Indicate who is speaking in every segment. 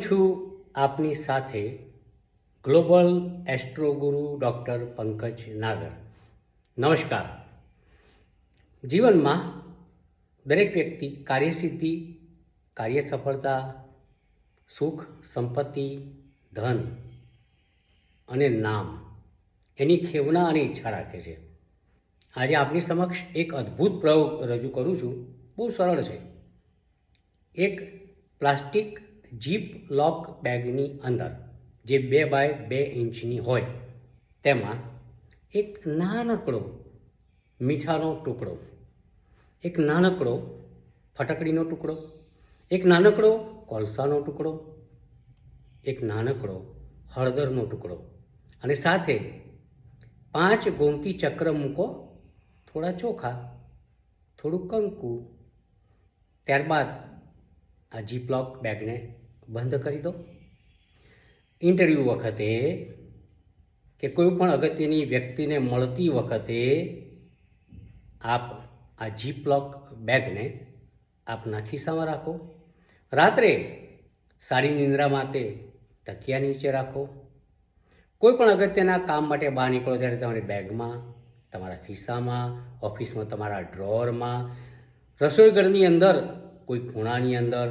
Speaker 1: છું આપની સાથે ગ્લોબલ એસ્ટ્રોગુરુ ડૉક્ટર પંકજ નાગર. નમસ્કાર. જીવનમાં દરેક વ્યક્તિ કાર્યસિદ્ધિ, કાર્ય સફળતા, સુખ, સંપત્તિ, ધન અને નામ એની ખેવના અને ઈચ્છા રાખે છે. આજે આપની સમક્ષ એક અદ્ભુત પ્રયોગ રજૂ કરું છું. બહુ સરળ છે. એક પ્લાસ્ટિક જીપ લોક બેગની અંદર જે 2 બાય 2 ઇંચની હોય તેમાં એક નાનકડો મીઠાનો ટુકડો, એક નાનકડો ફટકડીનો ટુકડો, એક નાનકડો કોલસાનો ટુકડો, એક નાનકડો હળદરનો ટુકડો અને સાથે 5 ગોમતી ચક્ર મૂકો, થોડા ચોખા, થોડું કંકુ. ત્યારબાદ આ જીપલોક બેગને બંધ કરી દો. ઇન્ટરવ્યૂ વખતે કે કોઈ પણ અગત્યની વ્યક્તિને મળતી વખતે આપ આ જીપલોક બેગને આપના ખિસ્સામાં રાખો. રાત્રે સારી નિંદ્રા માટે તકિયા નીચે રાખો. કોઈ પણ અગત્યના કામ માટે બહાર નીકળો ત્યારે તમારી બેગમાં, તમારા ખિસ્સામાં, ઓફિસમાં તમારા ડ્રોઅરમાં, રસોઈ ઘરની અંદર, કોઈ ખૂણાની અંદર,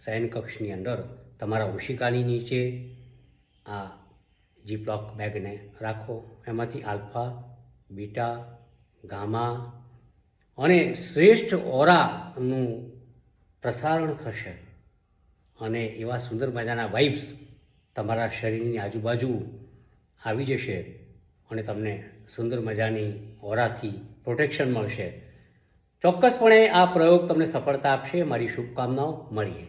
Speaker 1: શયનકક્ષની અંદર, તમારા ઓશિકાની નીચે આ જીપલોક બેગને રાખો. એમાંથી આલ્ફા, બીટા, ગામા અને શ્રેષ્ઠ ઓરાનું પ્રસારણ થશે અને એવા સુંદર મજાના વાઇબ્સ તમારા શરીરની આજુબાજુ આવી જશે અને તમને સુંદર મજાની ઓરાથી પ્રોટેક્શન મળશે. ચોક્કસપણે આ પ્રયોગ તમને સફળતા આપશે. મારી શુભકામનાઓ. મળીએ.